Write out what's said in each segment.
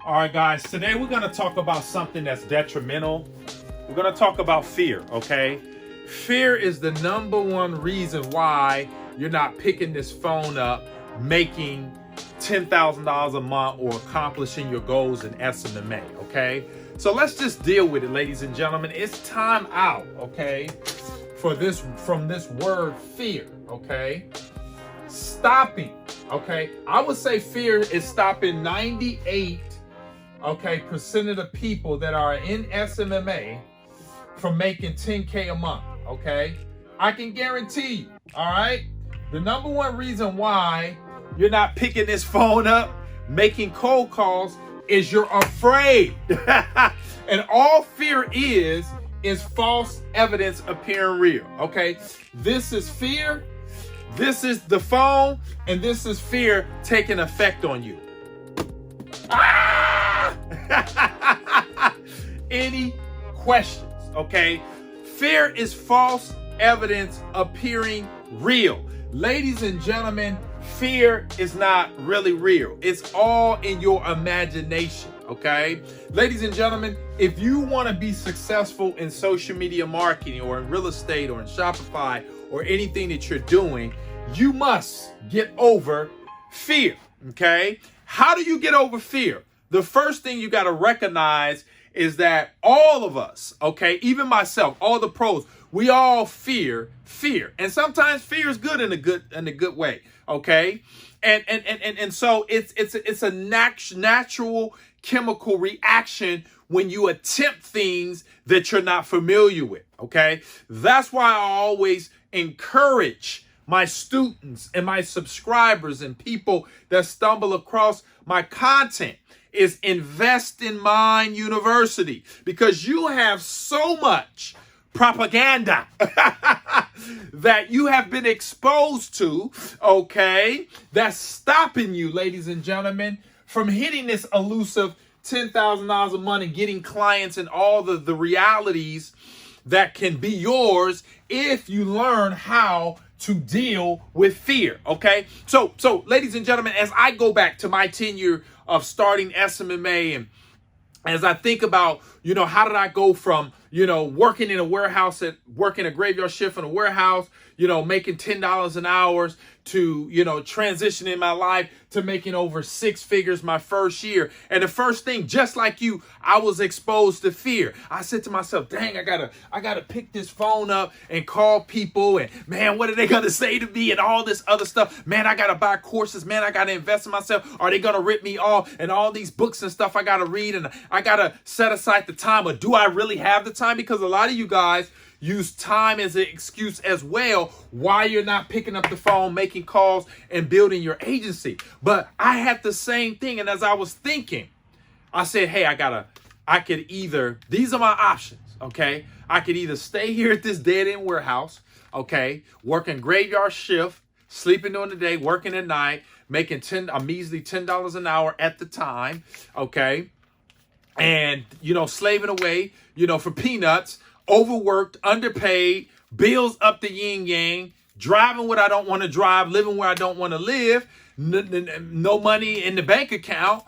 All right, guys, today we're going to talk about something that's detrimental. We're going to talk about fear, okay? Fear is the number one reason why you're not picking this phone up, making $10,000 a month or accomplishing your goals in SMMA, okay? So let's just deal with it, ladies and gentlemen. It's time out, okay, from this word fear, okay? Stopping, okay? I would say fear is stopping 98% of the people that are in SMMA from making 10K a month, okay? I can guarantee you, all right? The number one reason why you're not picking this phone up, making cold calls, is you're afraid. And all fear is false evidence appearing real, okay? This is fear, this is the phone, and this is fear taking effect on you. Any questions, okay? Fear is false evidence appearing real. Ladies and gentlemen, fear is not really real. It's all in your imagination, okay? Ladies and gentlemen, if you want to be successful in social media marketing or in real estate or in Shopify or anything that you're doing, you must get over fear, okay? How do you get over fear? The first thing you got to recognize is that all of us, okay, even myself, all the pros, we all fear fear. And sometimes fear is good in a good way, okay? And so it's a natural chemical reaction when you attempt things that you're not familiar with, okay? That's why I always encourage my students and my subscribers and people that stumble across my content is invest in Mind University, because you have so much propaganda that you have been exposed to, okay, that's stopping you, ladies and gentlemen, from hitting this elusive $10,000 a month and getting clients and all the realities that can be yours if you learn how to deal with fear, okay? So ladies and gentlemen, as I go back to my tenure of starting SMMA, and as I think about, how did I go from, working in a warehouse, working a graveyard shift in a warehouse, making $10 an hour, to, transitioning my life to making over six figures my first year. And the first thing, just like you, I was exposed to fear. I said to myself, dang, I gotta pick this phone up and call people, and man, what are they gonna say to me, and all this other stuff. Man, I gotta buy courses, man, I gotta invest in myself. Are they gonna rip me off? And all these books and stuff I gotta read, and I gotta set aside the time. Or do I really have the time? Because a lot of you guys use time as an excuse as well why you're not picking up the phone, making calls, and building your agency. But I had the same thing. And as I was thinking, I said, hey, these are my options, okay? I could either stay here at this dead-end warehouse, okay, working graveyard shift, sleeping during the day, working at night, making a measly $10 an hour at the time, okay? And, slaving away, for peanuts, overworked, underpaid, bills up the yin yang, driving what I don't want to drive, living where I don't want to live, no money in the bank account.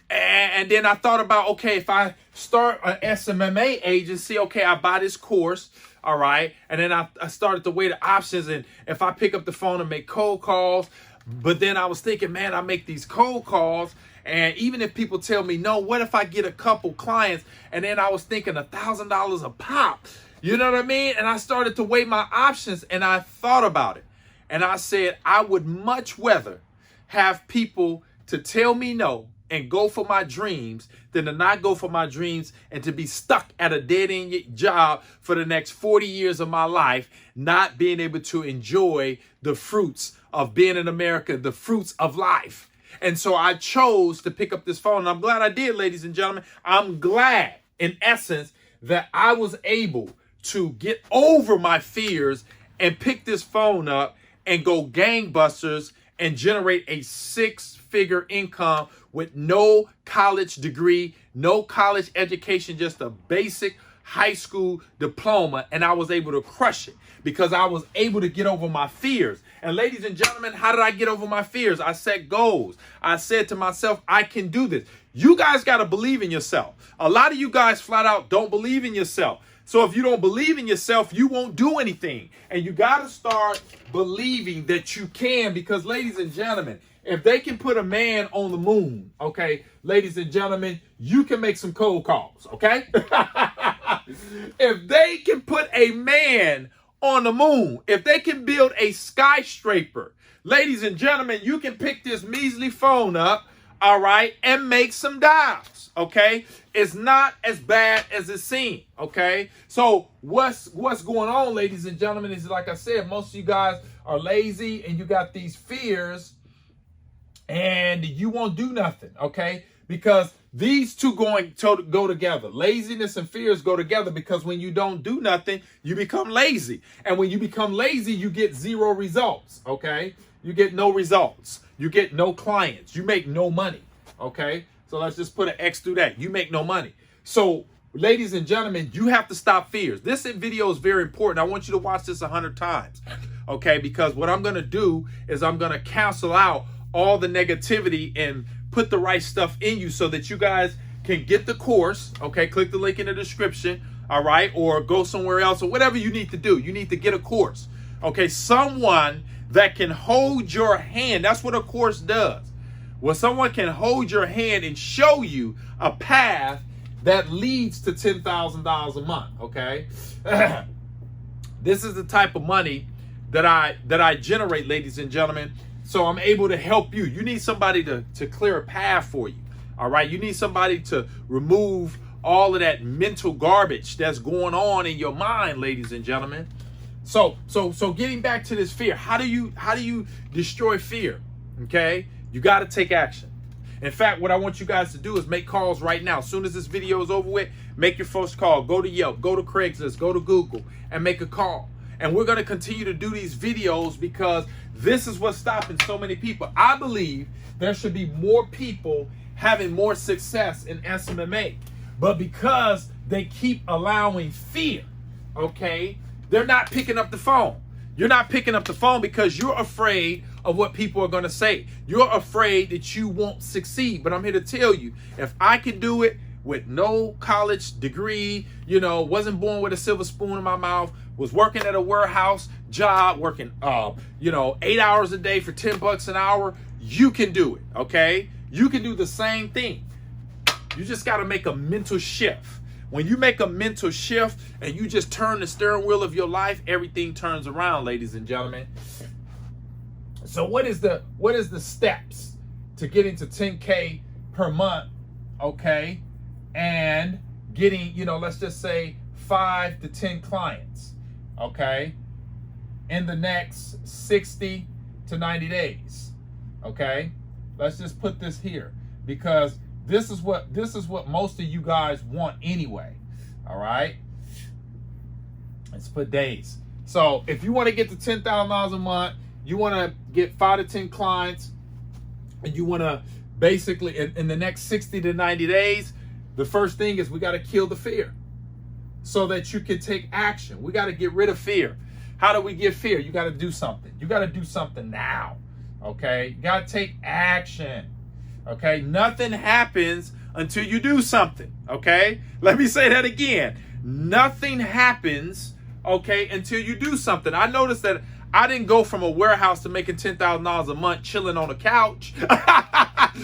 And then I thought about, okay, if I start an SMMA agency, okay, I buy this course, all right, and then I started to weigh the options, and if I pick up the phone and make cold calls, but then I was thinking, man, I make these cold calls, and even if people tell me no, what if I get a couple clients? And then I was thinking $1,000 a pop. You know what I mean? And I started to weigh my options, and I thought about it. And I said, I would much rather have people to tell me no and go for my dreams than to not go for my dreams and to be stuck at a dead-end job for the next 40 years of my life, not being able to enjoy the fruits of being in America, the fruits of life. And so I chose to pick up this phone, and I'm glad I did, ladies and gentlemen. I'm glad, in essence, that I was able to get over my fears and pick this phone up and go gangbusters and generate a six-figure income with no college degree, no college education, just a basic high school diploma, and I was able to crush it because I was able to get over my fears. And ladies and gentlemen, how did I get over my fears? I set goals. I said to myself, I can do this. You guys got to believe in yourself. A lot of you guys flat out don't believe in yourself. So if you don't believe in yourself, you won't do anything. And you got to start believing that you can, because ladies and gentlemen, if they can put a man on the moon, okay, ladies and gentlemen, you can make some cold calls, okay? If they can put a man on the moon, if they can build a skyscraper, ladies and gentlemen, you can pick this measly phone up, all right, and make some dials, okay? It's not as bad as it seems, okay? So what's going on, ladies and gentlemen, is, like I said, most of you guys are lazy and you got these fears and you won't do nothing, okay? Because these two go together. Laziness and fears go together, because when you don't do nothing, you become lazy. And when you become lazy, you get zero results, okay? You get no results. You get no clients. You make no money, okay? So let's just put an X through that. You make no money. So, ladies and gentlemen, you have to stop fears. This video is very important. I want you to watch this 100 times, okay? Because what I'm going to do is I'm going to cancel out all the negativity and put the right stuff in you so that you guys can get the course, okay? Click the link in the description, all right? Or go somewhere else, or whatever you need to do. You need to get a course, okay? Someone that can hold your hand. That's what a course does. Well, someone can hold your hand and show you a path that leads to $10,000 a month, okay? This is the type of money that I generate, ladies and gentlemen. So I'm able to help you. You need somebody to clear a path for you, all right? You need somebody to remove all of that mental garbage that's going on in your mind, ladies and gentlemen. So getting back to this fear, how do you destroy fear? Okay, you got to take action. In fact, what I want you guys to do is make calls right now. As soon as this video is over with, make your first call. Go to Yelp, go to Craigslist, go to Google, and make a call. And we're going to continue to do these videos because this is what's stopping so many people. I believe there should be more people having more success in SMMA, but because they keep allowing fear, okay, they're not picking up the phone. You're not picking up the phone because you're afraid of what people are going to say. You're afraid that you won't succeed. But I'm here to tell you, if I could do it with no college degree, wasn't born with a silver spoon in my mouth, was working at a warehouse job, working 8 hours a day for $10 an hour, you can do it, okay? You can do the same thing. You just got to make a mental shift. When you make a mental shift and you just turn the steering wheel of your life, everything turns around, ladies and gentlemen. So what is the steps to getting to 10K per month, okay? And getting, let's just say 5 to 10 clients, okay? In the next 60 to 90 days, okay? Let's just put this here because this is what most of you guys want anyway. All right. Let's put days. So if you want to get to $10,000 a month, you want to get 5 to 10 clients, and you want to basically in the next 60 to 90 days, the first thing is we got to kill the fear so that you can take action. We got to get rid of fear. How do we get fear? You got to do something. You got to do something now. Okay. You got to take action. Okay, nothing happens until you do something, okay? Let me say that again. Nothing happens, okay, until you do something. I noticed that I didn't go from a warehouse to making $10,000 a month chilling on a couch,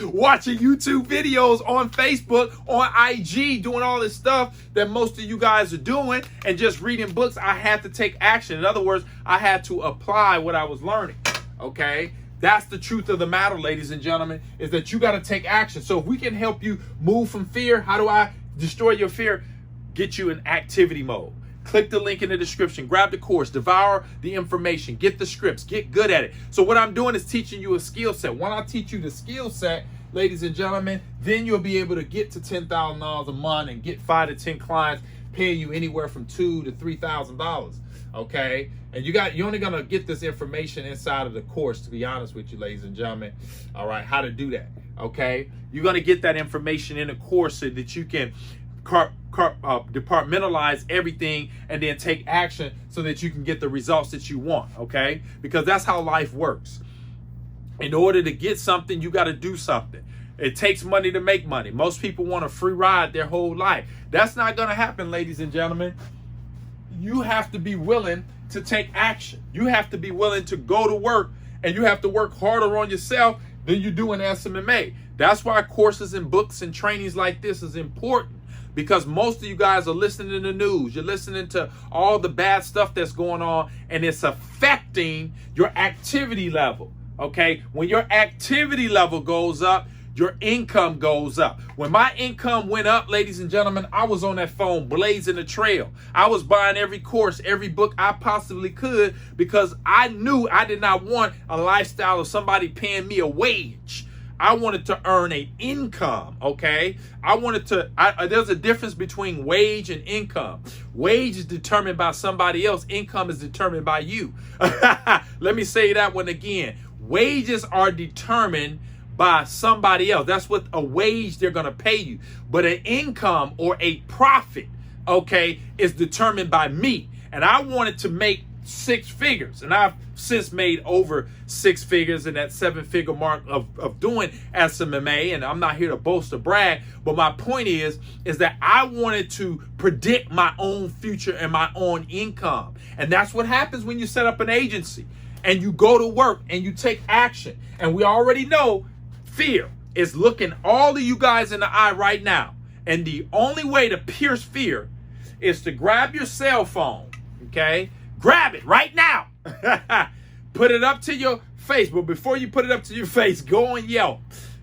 watching YouTube videos on Facebook, on IG, doing all this stuff that most of you guys are doing, and just reading books. I had to take action. In other words, I had to apply what I was learning, okay? That's the truth of the matter, ladies and gentlemen, is that you got to take action. So if we can help you move from fear, how do I destroy your fear? Get you in activity mode. Click the link in the description, grab the course, devour the information, get the scripts, get good at it. So what I'm doing is teaching you a skill set. When I teach you the skill set, ladies and gentlemen, then you'll be able to get to $10,000 a month and get 5 to 10 clients paying you anywhere from $2,000 to $3,000. Okay, and you're only gonna get this information inside of the course, to be honest with you, ladies and gentlemen. All right, how to do that. Okay, you're gonna get that information in the course so that you can departmentalize everything and then take action so that you can get the results that you want, okay? Because that's how life works. In order to get something, you got to do something. It takes money to make money. Most people want a free ride their whole life. That's not going to happen, ladies and gentlemen. You have to be willing to take action. You have to be willing to go to work, and you have to work harder on yourself than you do in SMMA. That's why courses and books and trainings like this is important, because most of you guys are listening to the news. You're listening to all the bad stuff that's going on, and it's affecting your activity level, okay? When your activity level goes up, your income goes up. When my income went up, ladies and gentlemen, I was on that phone blazing a trail. I was buying every course, every book I possibly could, because I knew I did not want a lifestyle of somebody paying me a wage. I wanted to earn an income, okay? There's a difference between wage and income. Wage is determined by somebody else. Income is determined by you. Let me say that one again. Wages are determined by somebody else. That's what a wage they're going to pay you. But an income or a profit, okay, is determined by me. And I wanted to make 6 figures. And I've since made over 6 figures in that 7-figure mark of doing SMMA. And I'm not here to boast or brag. But my point is that I wanted to predict my own future and my own income. And that's what happens when you set up an agency and you go to work and you take action. And we already know fear is looking all of you guys in the eye right now. And the only way to pierce fear is to grab your cell phone, okay? Grab it right now. Put it up to your face. But before you put it up to your face, go on Yelp,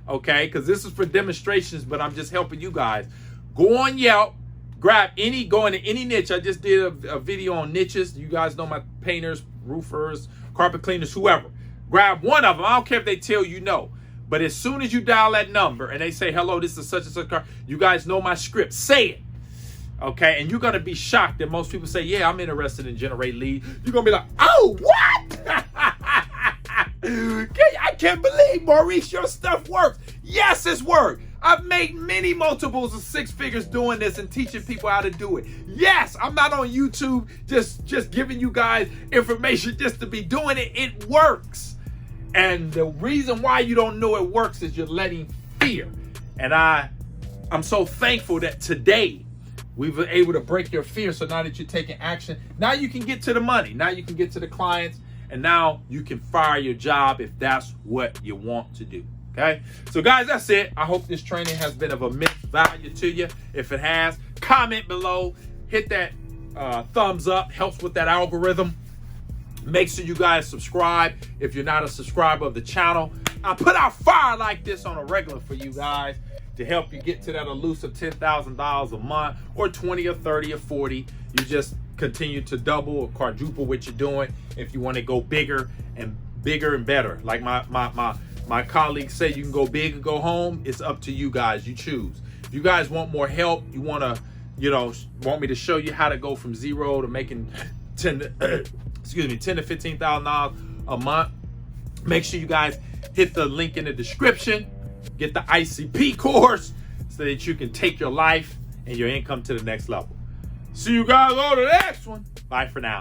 okay? Because this is for demonstrations, but I'm just helping you guys. Go on Yelp. Go into any niche. I just did a video on niches. You guys know my painters, roofers, carpet cleaners, whoever. Grab one of them. I don't care if they tell you no. But as soon as you dial that number and they say, hello, this is such and such car, you guys know my script. Say it. Okay? And you're going to be shocked that most people say, yeah, I'm interested in generate leads. You're going to be like, oh, what? I can't believe, Maurice, your stuff works. Yes, it's worked. I've made many multiples of 6 figures doing this and teaching people how to do it. Yes, I'm not on YouTube just giving you guys information just to be doing it. It works. And the reason why you don't know it works is you're letting fear. And I'm so thankful that today we were able to break your fear. So now that you're taking action, now you can get to the money. Now you can get to the clients. And now you can fire your job if that's what you want to do. Okay? So guys, that's it. I hope this training has been of immense value to you. If it has, comment below. Hit that thumbs up. Helps with that algorithm. Make sure you guys subscribe if you're not a subscriber of the channel. I put out fire like this on a regular for you guys to help you get to that elusive $10,000 a month, or 20 or 30 or 40. You just continue to double or quadruple what you're doing if you want to go bigger and better. Like my colleagues say, you can go big and go home. It's up to you guys. You choose. If you guys want more help, you want me to show you how to go from 0 to making 10 to $15,000 a month, make sure you guys hit the link in the description. Get the ICP course so that you can take your life and your income to the next level. See you guys on the next one. Bye for now.